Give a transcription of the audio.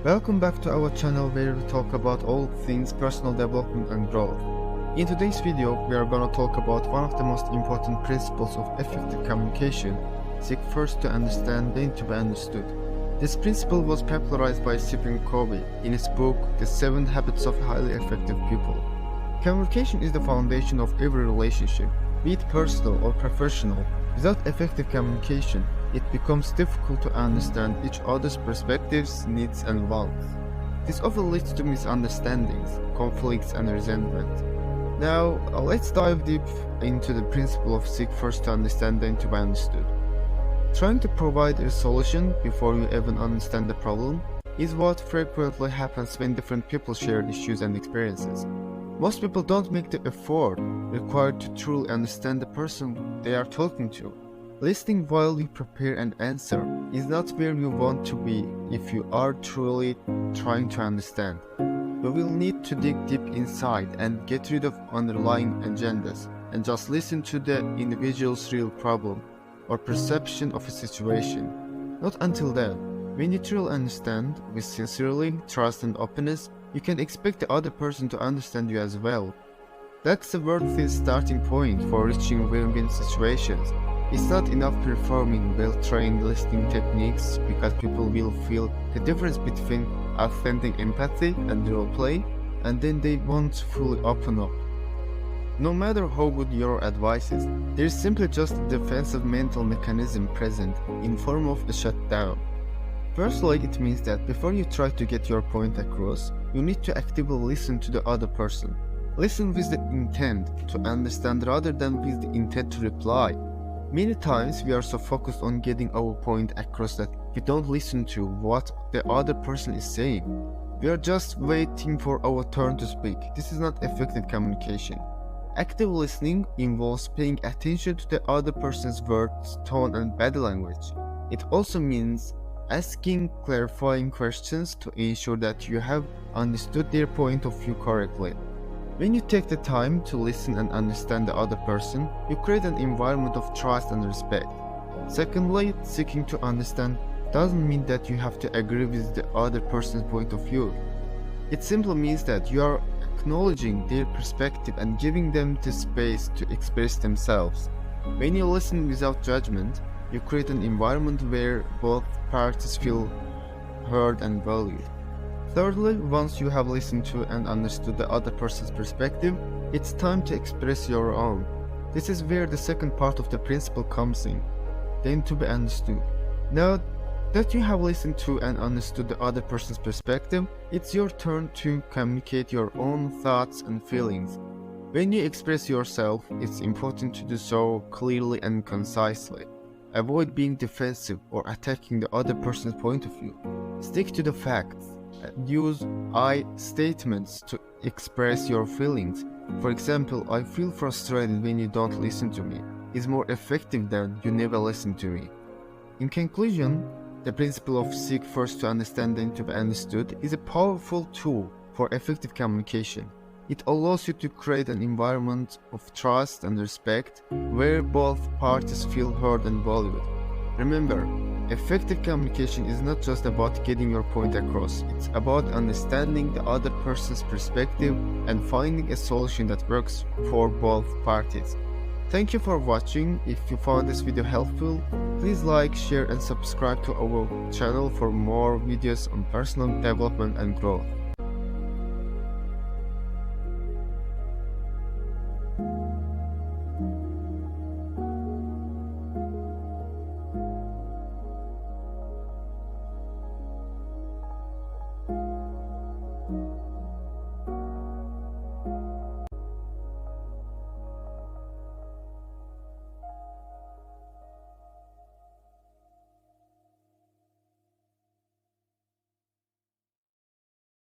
Welcome back to our channel where we talk about all things personal development and growth. In today's video, we are gonna talk about one of the most important principles of effective communication: seek first to understand, then to be understood. This principle was popularized by Stephen Covey in his book The 7 Habits of Highly Effective People. Communication is the foundation of every relationship, be it personal or professional. Without effective communication, it becomes difficult to understand each other's perspectives, needs, and wants. This often leads to misunderstandings, conflicts, and resentment. Now, let's dive deep into the principle of seek first to understand, then to be understood. Trying to provide a solution before you even understand the problem is what frequently happens when different people share issues and experiences. Most people don't make the effort required to truly understand the person they are talking to. Listening while you prepare an answer is not where you want to be if you are truly trying to understand. You will need to dig deep inside and get rid of underlying agendas and just listen to the individual's real problem or perception of a situation. Not until then, when you truly understand with sincerely, trust, and openness, you can expect the other person to understand you as well. That's a worthy starting point for reaching win-win situations. It's not enough performing well-trained listening techniques, because people will feel the difference between authentic empathy and role play, and then they won't fully open up. No matter how good your advice is, there is simply just a defensive mental mechanism present in form of a shutdown. Firstly, it means that before you try to get your point across, you need to actively listen to the other person. Listen with the intent to understand rather than with the intent to reply. Many times we are so focused on getting our point across that we don't listen to what the other person is saying. We are just waiting for our turn to speak. This is not effective communication. Active listening involves paying attention to the other person's words, tone, and body language. It also means asking clarifying questions to ensure that you have understood their point of view correctly. When you take the time to listen and understand the other person, you create an environment of trust and respect. Secondly, seeking to understand doesn't mean that you have to agree with the other person's point of view. It simply means that you are acknowledging their perspective and giving them the space to express themselves. When you listen without judgment, you create an environment where both parties feel heard and valued. Thirdly, once you have listened to and understood the other person's perspective, it's time to express your own. This is where the second part of the principle comes in, then to be understood. Now that you have listened to and understood the other person's perspective, it's your turn to communicate your own thoughts and feelings. When you express yourself, it's important to do so clearly and concisely. Avoid being defensive or attacking the other person's point of view. Stick to the facts and use I statements to express your feelings. For example, I feel frustrated when you don't listen to me is more effective than you never listen to me. In conclusion, the principle of seek first to understand, then to be understood is a powerful tool for effective communication. It allows you to create an environment of trust and respect where both parties feel heard and valued. Remember, effective communication is not just about getting your point across, it's about understanding the other person's perspective and finding a solution that works for both parties. Thank you for watching. If you found this video helpful, please like, share, and subscribe to our channel for more videos on personal development and growth.